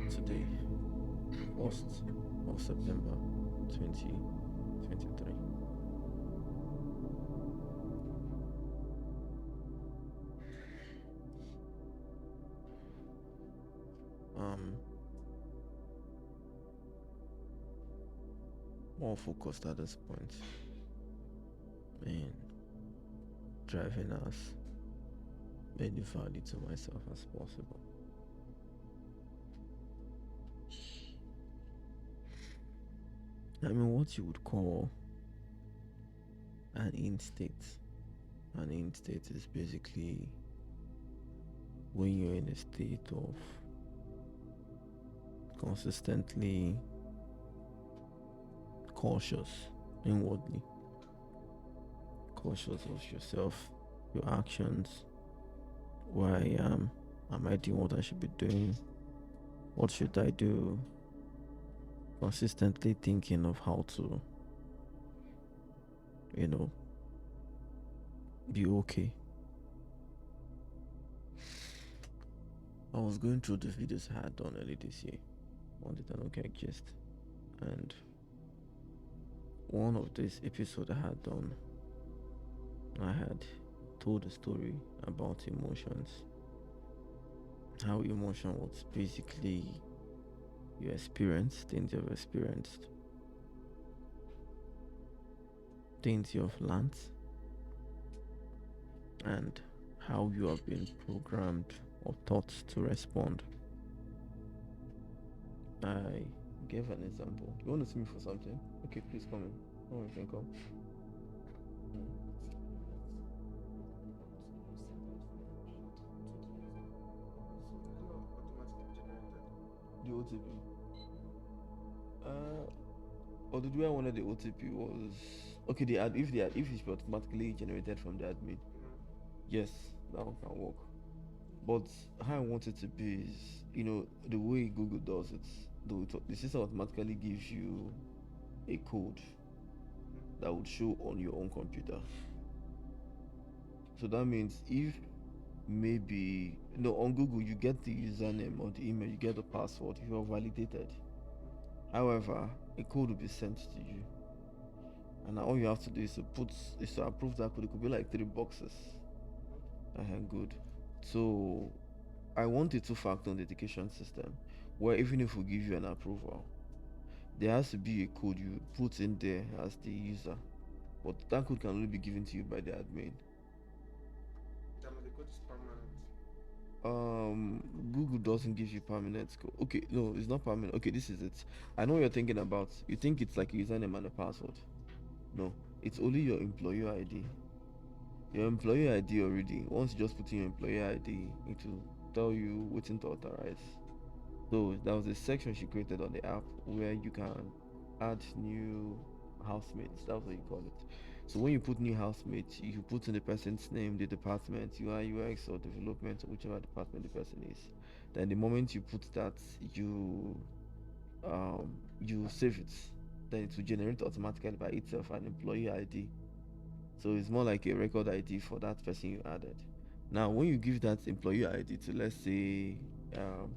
today, 1st of September 2023. Um, More focused at this point. Man, driving as many value to myself as possible. I mean, what you would call an end state. An end state is basically when you're in a state of consistently cautious inwardly, cautious of yourself, your actions, where I am I doing what I should be doing, what should I do, consistently thinking of how to, be okay. I was going through the videos I had done early this year on the Dannyokec gist, and one of this episode I had done, I had told a story about emotions. How emotion was basically your experience, things you've experienced, things you've learned, and how you have been programmed or taught to respond. I gave an example. You want to see me for something? Okay, please come in. Oh, you can come. The OTP. Or the way I wanted the OTP was okay. If it's automatically generated from the admin, yes, that one can work. But how I want it to be is, the way Google does it, the system automatically gives you a code that would show on your own computer. So that means if maybe on Google you get the username or the email, you get the password if you're validated. However, a code will be sent to you, and all you have to do is to approve that code. It could be like 3 boxes. Good. So I want a two-factor authentication system where even if we give you an approval, there has to be a code you put in there as the user, but that code can only be given to you by the admin. The code is permanent. Google doesn't give you permanent code. Okay, no, it's not permanent. Okay, this is it. I know what you're thinking about. You think it's like a username and a password. No, it's only your employer ID. Your employer ID already, once you just put in your employer ID, it will tell you waiting to authorize. So there was a section she created on the app where you can add new housemates. That's what you call it. So when you put new housemates, you put in the person's name, the department, UI, UX, or development, or whichever department the person is. Then the moment you put that, you save it. Then it will generate automatically by itself an employee ID. So it's more like a record ID for that person you added. Now, when you give that employee ID to, let's say,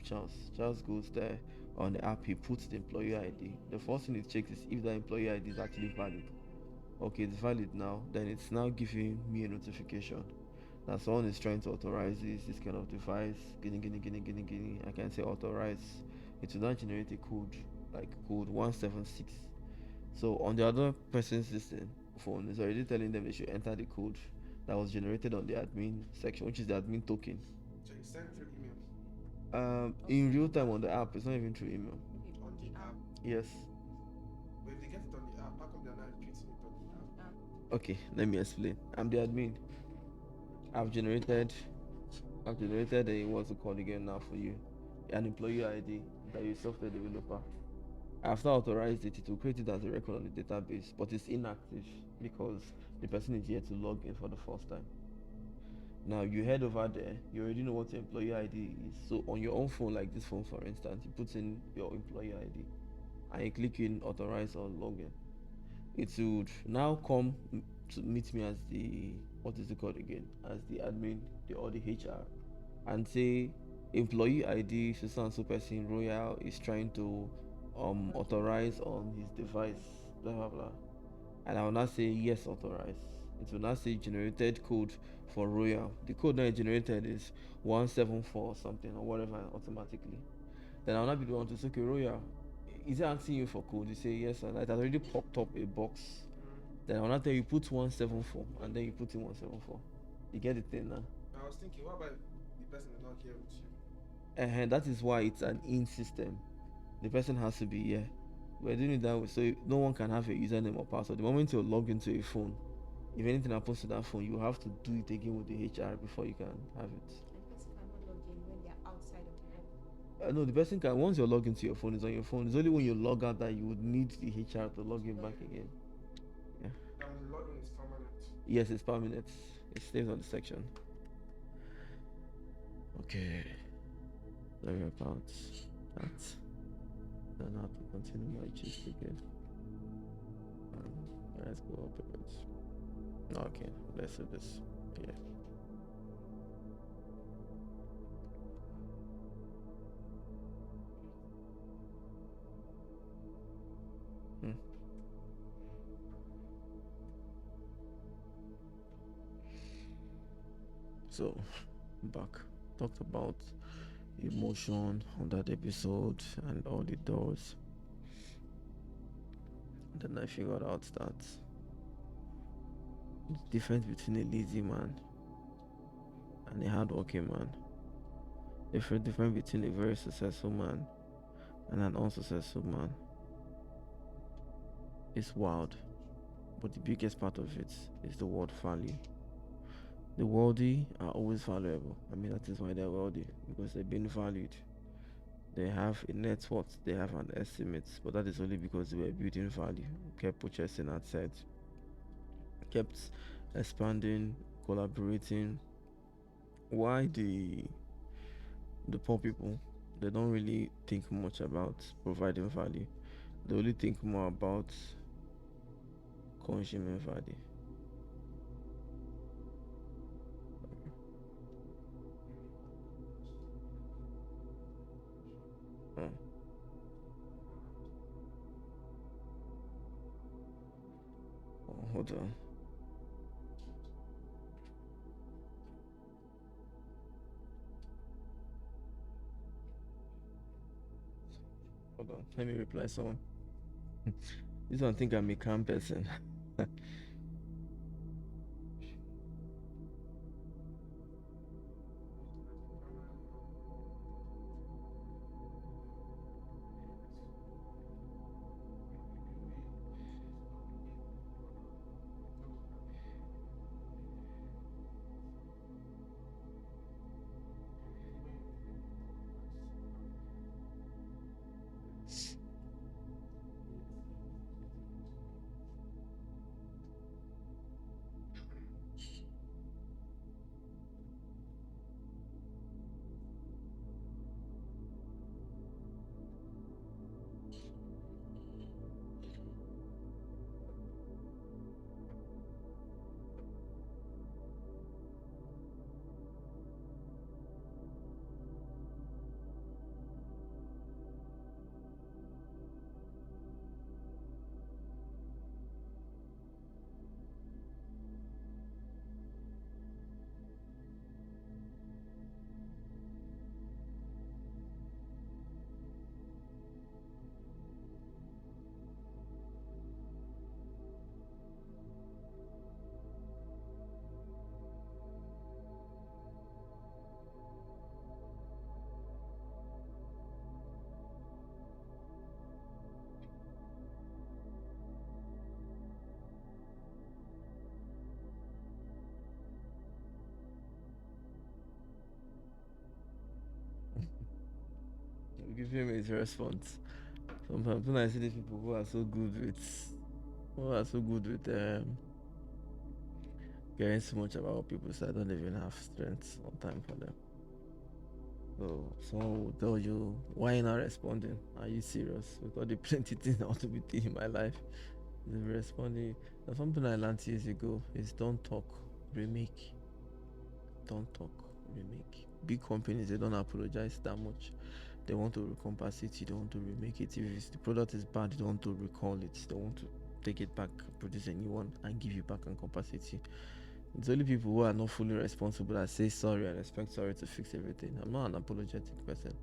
Charles goes there on the app, he puts the employee ID. The first thing it checks is if that employee ID is actually valid. Okay, it's valid now. Then it's now giving me a notification that someone is trying to authorize this kind of device. Guinea. I can say authorize. It will now generate a code, like code 176. So on the other person's system phone, it's already telling them they should enter the code that was generated on the admin section, which is the admin token. So it's sent through email. In real time on the app, it's not even through email. On the app. Yes. But if they get it on the app, how come they're not repeating it on the app? Okay, let me explain. I'm the admin. I've generated a what's it called again now for you, an employee ID that you software developer. After authorized it, it will create it as a record on the database, but it's inactive because the person is yet to log in for the first time. Now you head over there, you already know what your employee ID is. So on your own phone, like this phone for instance, you put in your employee ID and you click in authorize or login. It would now come to meet me as the, what is it called again? As the admin or the HR, and say employee ID, so and so person royal is trying to authorize on his device, blah blah blah. And I will not say yes authorize. It will not say generated code for royal. The code that is generated is 174 or something or whatever automatically. Then I will not be the one to say, okay, royal, is it asking you for code? You say yes, and it has already popped up a box. Then I will not tell you put 174 and then you put in 174. You get the thing now? I was thinking, what about the person is not here with you? And that is why it's an in system. The person has to be here. We're doing it that way so no one can have a username or password. The moment you log into a phone, if anything happens to that phone, you have to do it again with the HR before you can have it. And the person cannot log in when they're outside of the home. No, the person can, once you log into your phone, it's on your phone. It's only when you log out that you would need the HR to log in back again. Yeah. That means the login is permanent. Yes, it's permanent. It stays on the section. Okay. Sorry about that. Then I have to continue my gist again. Let's go up a bit. Okay, let's do this. Yeah. Hmm. So, back. Talked about emotion on that episode and all it does. Then I figured out that the difference between a lazy man and a hardworking man, the difference between a very successful man and an unsuccessful man is wild. But the biggest part of it is the word value. The wealthy are always valuable. I mean, that is why they're wealthy, because they've been valued. They have a net worth, they have an estimate, but that is only because they were building value, kept purchasing assets, kept expanding, collaborating. Why the poor people, they don't really think much about providing value. They only think more about consuming value. Oh, hold on. Hold on. Let me reply someone. This one think I'm a calm person. Give him his response. Sometimes when I see these people who are so good with caring so much about people, so I don't even have strength or time for them. So someone will tell you, why you not responding? Are you serious? Because the plenty things I want to be doing in my life. They'll be responding. Now, something I learned years ago is don't talk, remake. Don't talk, remake. big companies, they don't apologize that much. They want to recompass it, they want to remake it. If the product is bad, they don't want to recall it, they want to take it back, produce a new one, and give you back and compensate you. It's only people who are not fully responsible that say sorry and expect sorry to fix everything. I'm not an apologetic person.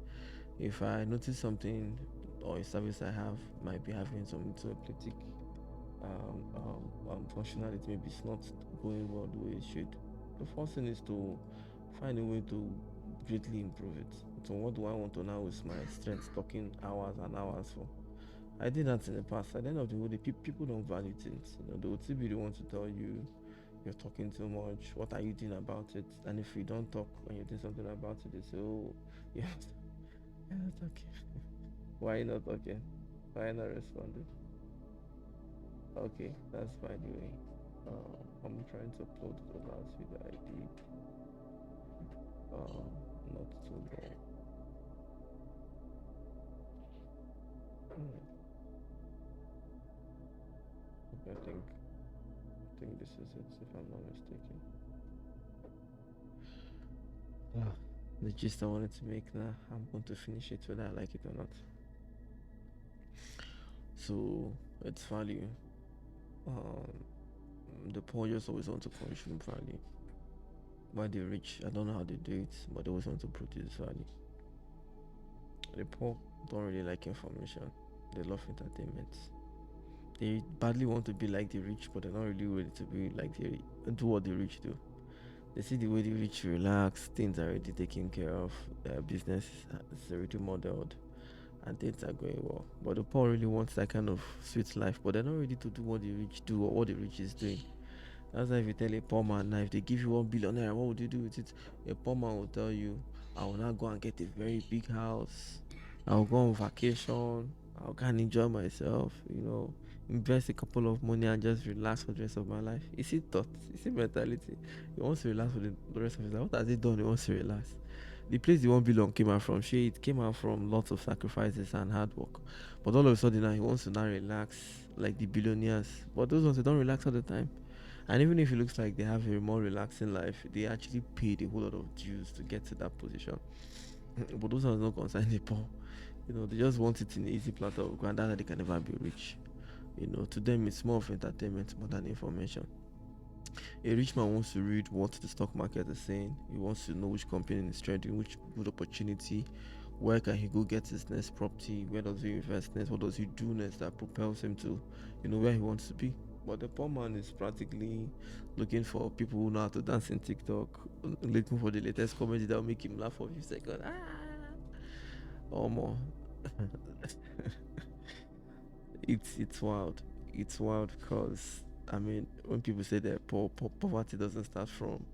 If I notice something or a service I have might be having some symptomatic functionality, maybe it's not going well the way it should, the first thing is to find a way to greatly improve it. So what do I want to now is my strength talking hours and hours for? I did that in the past. At the end of the day, people don't value things. They will still be the one to tell you you're talking too much. What are you doing about it? And if you don't talk and you're doing something about it, they say, oh, yeah, you're not talking. Why are you not talking? Why are you not responding? Okay, that's by the way. I'm trying to upload the last video I did. Not too long. Okay, I think this is it, if I'm not mistaken. Ah, the gist I wanted to make now, I'm going to finish it whether I like it or not. So it's value. Um, the poor just always want to consume value. Why the rich, I don't know how they do it, but they always want to produce value. The poor don't really like information. They love entertainment. They badly want to be like the rich, but they're not really ready to be like do what the rich do. They see the way the rich relax, things are already taken care of, their business is already modeled, and things are going well. But the poor really wants that kind of sweet life, but they're not ready to do what the rich do or what the rich is doing. That's why if you tell a poor man now, if they give you 1 billion naira, what would you do with it? A poor man will tell you, I will now go and get a very big house. I'll go on vacation. I'll go and enjoy myself. Invest a couple of money and just relax for the rest of my life. Is it thought? Is it mentality? He wants to relax for the rest of his life. What has he done? He wants to relax. The place the 1 billion came out from, it came out from lots of sacrifices and hard work. But all of a sudden now he wants to now relax like the billionaires. But those ones they don't relax all the time. And even if it looks like they have a more relaxing life, they actually paid a whole lot of dues to get to that position. But those ones don't concern the poor. They just want it in an easy platter of ground. That's why they can never be rich. To them it's more of entertainment more than information. A rich man wants to read what the stock market is saying. He wants to know which company is trading, which good opportunity, where can he go get his next property, where does he invest next, what does he do next that propels him to, where he wants to be. But the poor man is practically looking for people who know how to dance in TikTok, looking for the latest comedy that will make him laugh for a few seconds. Or more. It's wild. It's wild because when people say that poverty doesn't start from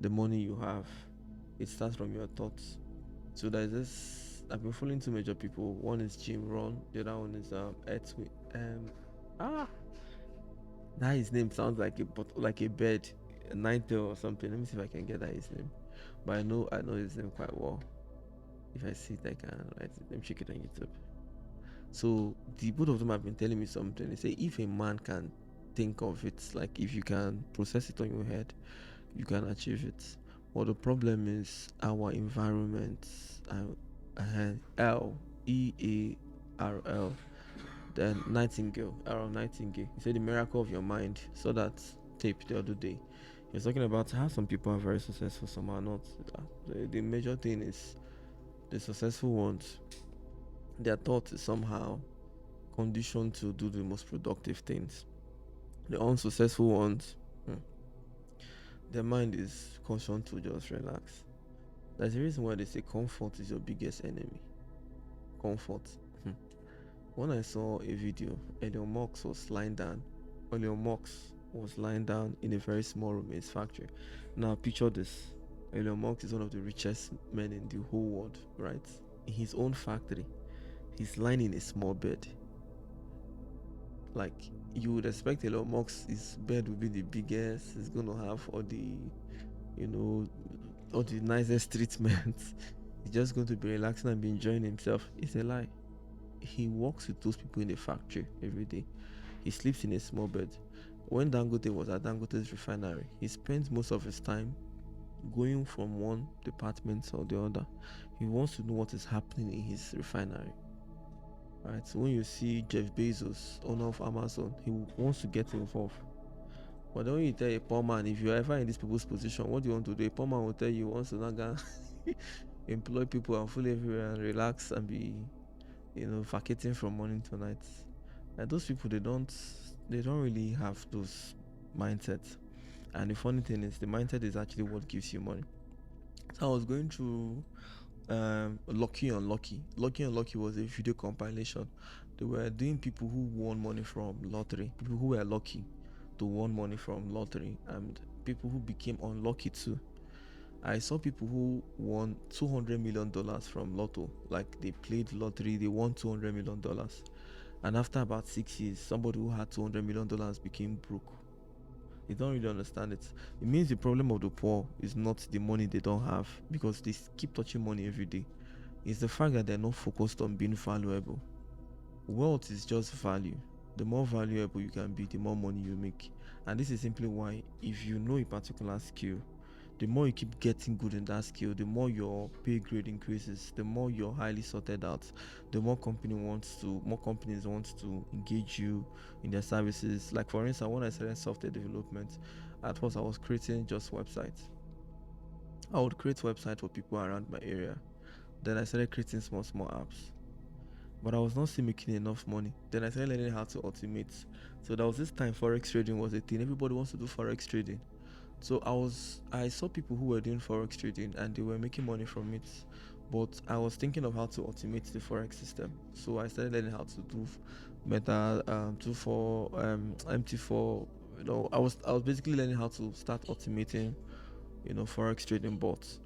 the money you have. It starts from your thoughts. So there's this. I've been following two major people. One is Jim Ron. The other one is Edwin. Ah, that his name sounds like a bird, a ninetail or something. Let me see if I can get that his name. But I know his name quite well. If I see it, I can write it. Let me check it on YouTube. So the both of them have been telling me something. They say if a man can think of it, like if you can process it on your head, you can achieve it. But the problem is our environment. Learl. Then Nightingale, Aaron Nightingale. He said the miracle of your mind. So that tape the other day. He was talking about how some people are very successful, some are not. The major thing is the successful ones, their thought is somehow conditioned to do the most productive things. The unsuccessful ones, their mind is conditioned to just relax. That's the reason why they say comfort is your biggest enemy. Comfort. When I saw a video, Elon Musk was lying down. Elon Musk was lying down in a very small room in his factory. Now picture this. Elon Musk is one of the richest men in the whole world, right? In his own factory. He's lying in a small bed. Like you would expect Elon Musk, his bed would be the biggest. He's gonna have all the nicest treatments. He's just going to be relaxing and be enjoying himself. It's a lie. He works with those people in the factory every day. He sleeps in a small bed. When Dangote was at Dangote's refinery, he spends most of his time going from one department or the other. He wants to know what is happening in his refinery. Right? So when you see Jeff Bezos, owner of Amazon, he wants to get involved. But then when you tell a poor man, if you're ever in these people's position, what do you want to do? A poor man will tell you he wants to not go employ people and fool everywhere and relax and be, vacating from morning to night. And those people, they don't really have those mindsets. And the funny thing is, the mindset is actually what gives you money. So I was going through Lucky Unlucky. Lucky Unlucky was a video compilation. They were doing people who won money from lottery, people who were lucky to won money from lottery, and people who became unlucky too. I saw people who won $200 million from lotto. Like they played lottery, they won $200 million, and after about 6 years, somebody who had $200 million became broke. They don't really understand it. It means the problem of the poor is not the money they don't have, because they keep touching money every day. It's the fact that they're not focused on being valuable. Wealth is just value. The more valuable you can be, the more money you make. And this is simply why, if you know a particular skill, the more you keep getting good in that skill, the more your pay grade increases, the more you're highly sorted out, the more companies want to engage you in their services. Like for instance, when I started software development, at first I was creating just websites. I would create websites for people around my area. Then I started creating small apps. But I was not still making enough money. Then I started learning how to automate. So there was this time forex trading was a thing. Everybody wants to do forex trading. So I saw people who were doing forex trading and they were making money from it. But I was thinking of how to automate the forex system. So I started learning how to do meta 24 MT4. I was basically learning how to start automating, forex trading bots.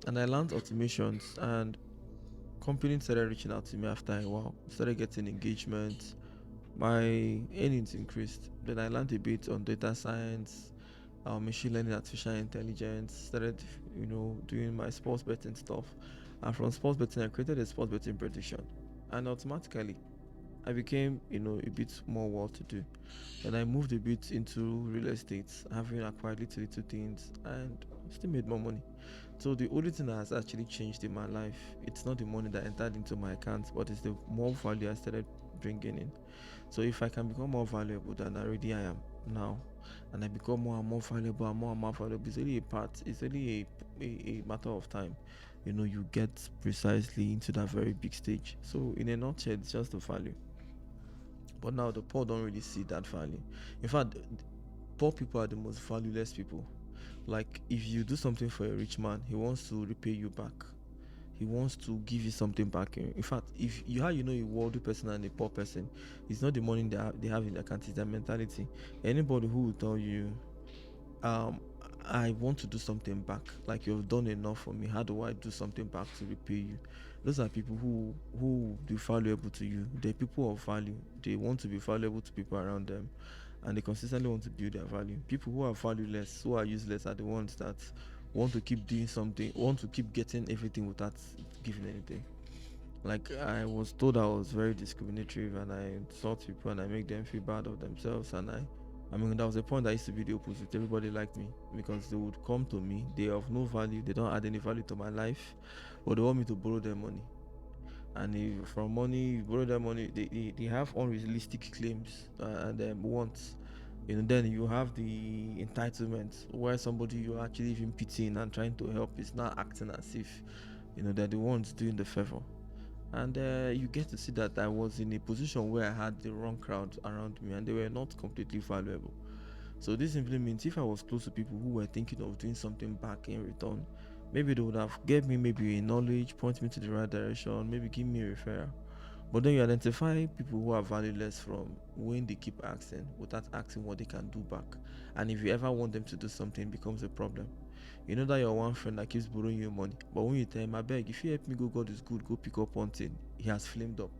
And I learned automations, and companies started reaching out to me after a while. Started getting engagement. My earnings increased. Then I learned a bit on data science, machine learning, artificial intelligence. Started, doing my sports betting stuff. And from sports betting, I created a sports betting prediction. And automatically, I became, a bit more well to do. And I moved a bit into real estate, having acquired little things, and still made more money. So the only thing that has actually changed in my life, it's not the money that entered into my account, but it's the more value I started bringing in. So if I can become more valuable than already I am now, and I become more and more valuable and more valuable, it's really a matter of time. You get precisely into that very big stage. So in a nutshell, it's just the value. But now the poor don't really see that value. In fact, poor people are the most valueless people. Like if you do something for a rich man, he wants to repay you back. He wants to give you something back. In fact, if you how you know a wealthy person and a poor person, it's not the money they have in their account, it's their mentality. Anybody who will tell you, um, I want to do something back, like you've done enough for me. How do I do something back to repay you? Those are people who will be valuable to you. They're people of value. They want to be valuable to people around them, and they consistently want to build their value. People who are valueless, who are useless, are the ones that want to keep doing something, want to keep getting everything without giving anything. Like I was told I was very discriminatory and I insult people and I make them feel bad of themselves, and I mean that was a point. I used to be the opposite. Everybody liked me because they would come to me. They have no value. They don't add any value to my life, but they want me to borrow their money. And if from money, you borrow their money, they have unrealistic claims and wants. Then you have the entitlement where somebody you're actually even pitying and trying to help is not acting as if they're the ones doing the favor. And you get to see that I was in a position where I had the wrong crowd around me and they were not completely valuable. So this simply means if I was close to people who were thinking of doing something back in return, maybe they would have gave me maybe a knowledge, point me to the right direction, maybe give me a referral. But then you identify people who are valueless from when they keep asking without asking what they can do back. And if you ever want them to do something, it becomes a problem. You know that your one friend that keeps borrowing you money, but when you tell him, I beg, if you help me go, God is good, go pick up one thing, he has flamed up.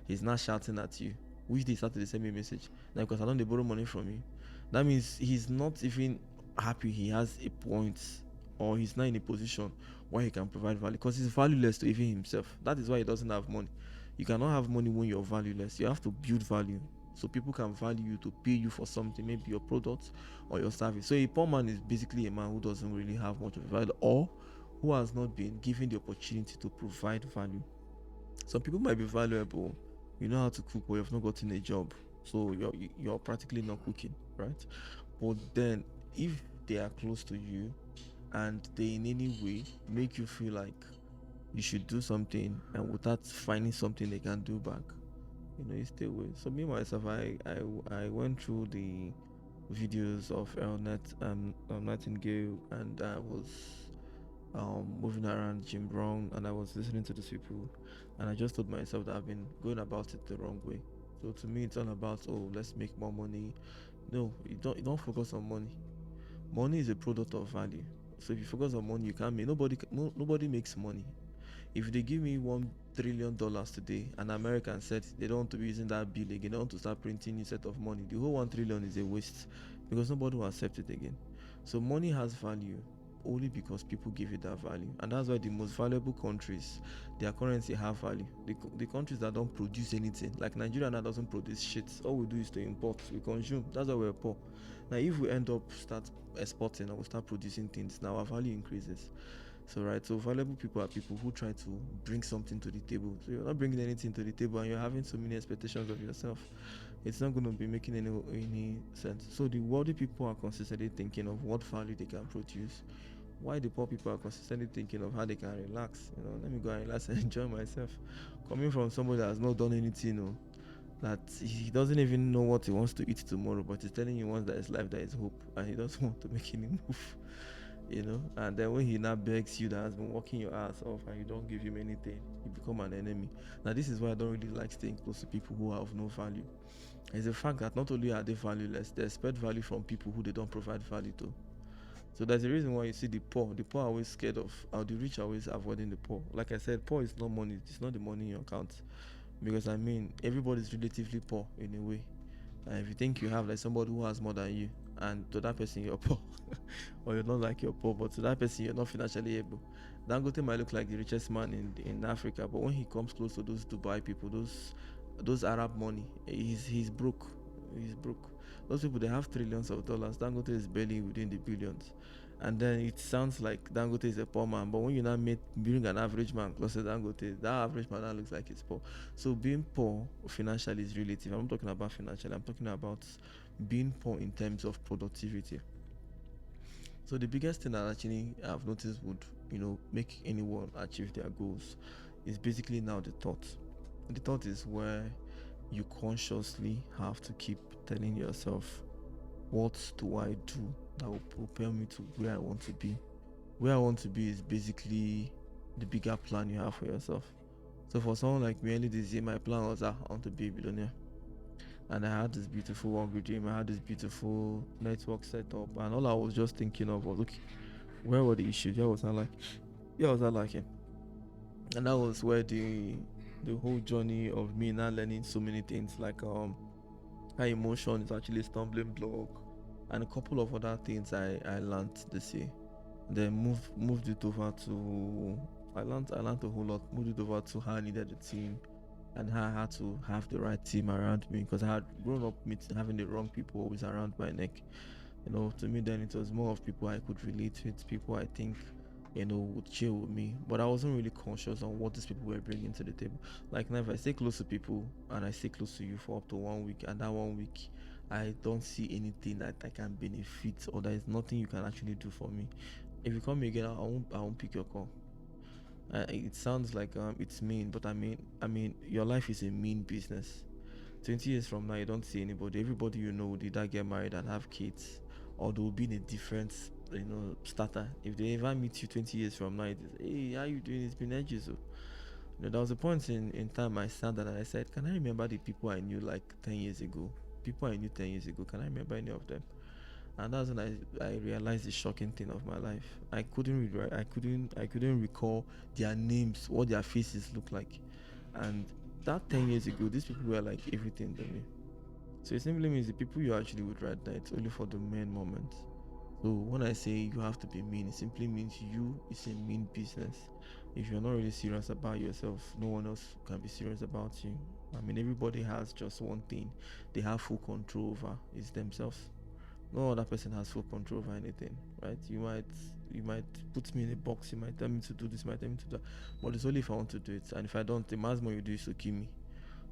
He's not shouting at you. Which they started to send me a message. Now, because I don't they borrow money from you. That means he's not even happy he has a point, or he's not in a position where he can provide value because he's valueless to even himself. That is why he doesn't have money. You cannot have money when you're valueless. You have to build value. so people can value you to pay you for something, maybe your product or your service. So a poor man is basically a man who doesn't really have much of a value, or who has not been given the opportunity to provide value. Some people might be valuable, you know how to cook, but you've not gotten a job, so you're practically not cooking, right? But then if they are close to you and they in any way make you feel like you should do something, and without finding something they can do back, you stay away. So me myself, I went through the videos of Nightingale, and I was moving around Jim Brown, and I was listening to these people, and I just told myself that I've been going about it the wrong way. So to me, it's all about, oh, let's make more money. No, you don't focus on money. Money is a product of value. So if you focus on money, you can't make nobody makes money. If they give me $1 trillion today, and American said they don't want to be using that bill again, they want to start printing new set of money, the whole 1 trillion is a waste, because nobody will accept it again. So money has value only because people give it that value, and that's why the most valuable countries, their currency have value. The countries that don't produce anything, like Nigeria now doesn't produce shit. All we do is to import, we consume. That's why we're poor. Now if we end up start exporting or we start producing things, now our value increases. So right, so valuable people are people who try to bring something to the table. So you're not bringing anything to the table, and you're having so many expectations of yourself. It's not going to be making any sense. So the wealthy people are consistently thinking of what value they can produce. Why the poor people are consistently thinking of how they can relax. Let me go and relax and enjoy myself. Coming from somebody that has not done anything, that he doesn't even know what he wants to eat tomorrow, but he's telling you once that his life there is hope, and he doesn't want to make any move. And then when he now begs you, that has been working your ass off, and you don't give him anything, you become an enemy. Now this is why I don't really like staying close to people who have no value. It's the fact that not only are they valueless, they expect value from people who they don't provide value to. So there's a reason why you see the poor are always scared of, or the rich are always avoiding the poor. Like I said, poor is not money, it's not the money in your account. Because I mean, everybody's relatively poor in a way. And if you think you have like somebody who has more than you, and to that person you're poor, or you're not like you're poor, but to that person you're not financially able. Dangote might look like the richest man in Africa, but when he comes close to those Dubai people, those Arab money, he's broke. He's broke. Those people, they have trillions of dollars. Dangote is barely within the billions. And then it sounds like Dangote is a poor man, but when you now bring an average man close to Dangote, that average man now looks like he's poor. So being poor financially is relative. I'm not talking about financially, I'm talking about being poor in terms of productivity. So the biggest thing that actually I've noticed would, make anyone achieve their goals is basically now the thought. The thought is where you consciously have to keep telling yourself, what do I do that will propel me to where I want to be? Where I want to be is basically the bigger plan you have for yourself. So for someone like me, early this year, my plan was, I want to be a billionaire. And I had this beautiful hungry dream. I had this beautiful network set up, and all I was just thinking of was, okay, where were the issues? Where was I lacking? And that was where the whole journey of me now learning so many things, like how emotion is actually a stumbling block, and a couple of other things I learned this year. Then moved it over to, I learned a whole lot. Moved it over to how I needed a team, and how I had to have the right team around me, because I had grown up having the wrong people always around my neck. To me then it was more of people I could relate with, people I think would chill with me, but I wasn't really conscious on what these people were bringing to the table. Like now, if I stay close to people and I stay close to you for up to 1 week, and that 1 week I don't see anything that I can benefit, or there is nothing you can actually do for me, if you call me again, I won't pick your call. It sounds like it's mean, but I mean your life is a mean business. 20 years from now, you don't see anybody. Everybody will either get married and have kids, or they'll be in a different starter. If they ever meet you 20 years from now, it is, hey, how you doing? It's been ages. So there was a point in time I sat down and I said, can I remember the people I knew like 10 years ago? People I knew 10 years ago, can I remember any of them? And that's when I realized the shocking thing of my life. I couldn't recall their names, what their faces look like. And that 10 years ago, these people were like everything to me. So it simply means the people you actually would write now, it's only for the main moments. So when I say you have to be mean, it simply means you is a mean business. If you're not really serious about yourself, no one else can be serious about you. I mean, everybody has just one thing they have full control over is themselves. No other person has full control over anything, right? You might put me in a box, you might tell me to do this, you might tell me to do that, but it's only if I want to do it. And if I don't, the maximum you do is to kill me.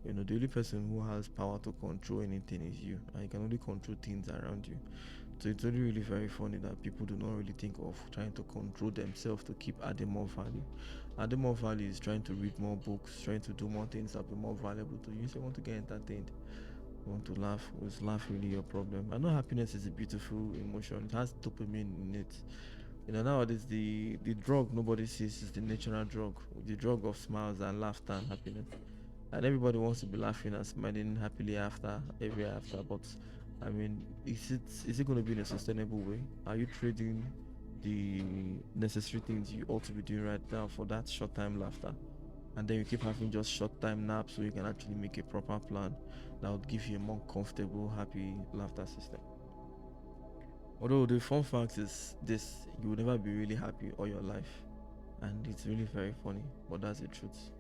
The only person who has power to control anything is you, and you can only control things around you. So it's only really very funny that people do not really think of trying to control themselves to keep adding more value. Adding more value is trying to read more books, trying to do more things that will be more valuable to you. So you want to get entertained, you want to laugh. Was laugh really your problem? I know happiness is a beautiful emotion. It has dopamine in it. Nowadays the drug nobody sees is the natural drug, the drug of smiles and laughter and happiness. And everybody wants to be laughing and smiling happily after every after. But I mean, is it going to be in a sustainable way? Are you trading the necessary things you ought to be doing right now for that short time laughter? And then you keep having just short time naps so you can actually make a proper plan that would give you a more comfortable, happy laughter system. Although the fun fact is this, you will never be really happy all your life. And it's really very funny, but that's the truth.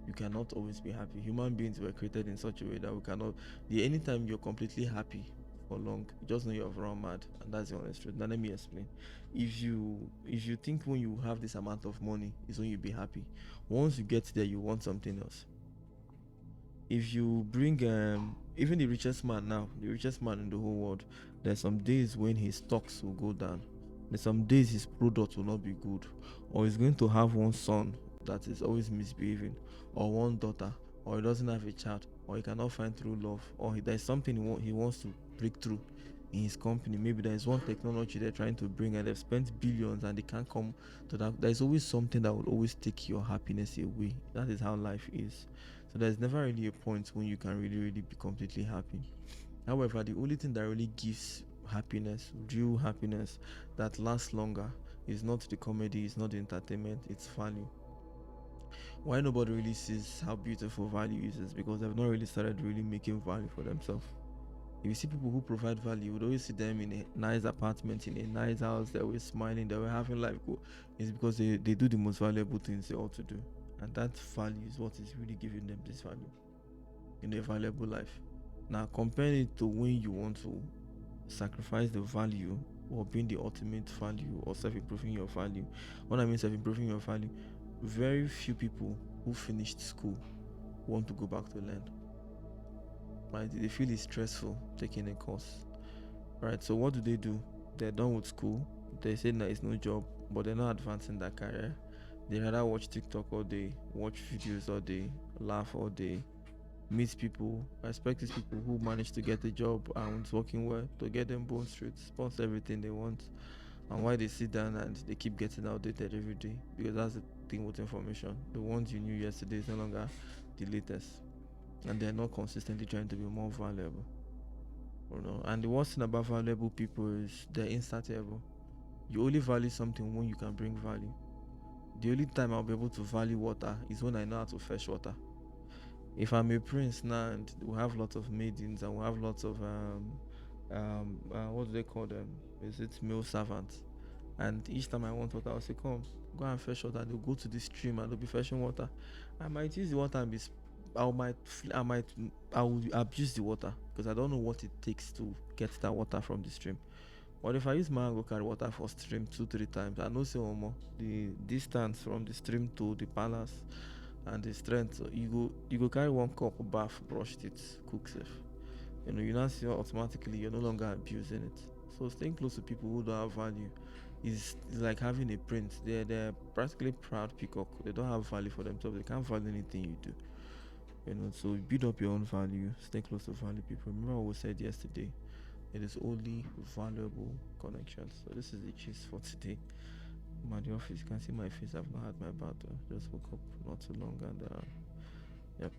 You cannot always be happy. Human beings were created in such a way that we cannot. The anytime you're completely happy for long, you just know you're run mad, and that's the honest truth. Now let me explain. If you think when you have this amount of money is when you'll be happy, once you get there, you want something else. If you bring even the richest man now, the richest man in the whole world, there's some days when his stocks will go down. There's some days his product will not be good, or he's going to have one son that is always misbehaving, or one daughter, or he doesn't have a child, or he cannot find true love, or there's something he wants to break through in his company. Maybe there is one technology they're trying to bring and they've spent billions and they can't come to that. There's always something that will always take your happiness away. That is how life is. So there's never really a point when you can really, really be completely happy. However, the only thing that really gives happiness, real happiness, that lasts longer is not the comedy, it's not the entertainment, it's value. Why nobody really sees how beautiful value is because they've not really started really making value for themselves. If you see people who provide value, you would always see them in a nice apartment, in a nice house, they were smiling, they were having life go. It's because they do the most valuable things they ought to do. And that value is what is really giving them this value in a valuable life. Now compare it to when you want to sacrifice the value or being the ultimate value or self-improving your value. When I mean self-improving your value, very few people who finished school want to go back to learn. Right? They feel it's stressful taking a course. Right? So what do? They're done with school. They say that it's no job, but they're not advancing their career. They rather watch TikTok all day, watch videos all day, laugh all day, meet people. I expect these people who manage to get a job and it's working well to get them bone straight, sponsor everything they want. And why they sit down and they keep getting outdated every day, because that's the thing with information. The ones you knew yesterday is no longer the latest, and they're not consistently trying to be more valuable. And the worst thing about valuable people is they're insatiable. You only value something when you can bring value. The only time I'll be able to value water is when I know how to fetch water. If I'm a prince now and we have lots of maidens and we have lots of what do they call them? Is it male servants? And each time I want water, I'll say, "Come, go and fetch water." They'll go to the stream and they'll be fetching water. I might use the water and I will abuse the water because I don't know what it takes to get that water from the stream. But if I use my hand go carry water for stream 2 3 times, I know say more the distance from the stream to the palace and the strength. So you go carry 1 cup bath, brush teeth, cook safe. You now see automatically you're no longer abusing it. So staying close to people who don't have value is like having a prince. They're practically proud peacock. They don't have value for themselves. They can't value anything you do. So build up your own value. Stay close to value people. Remember what we said yesterday. It is only valuable connections. So this is the gist for today. I'm at the office. You can see my face. I've not had my bath. Just woke up not too long and yep.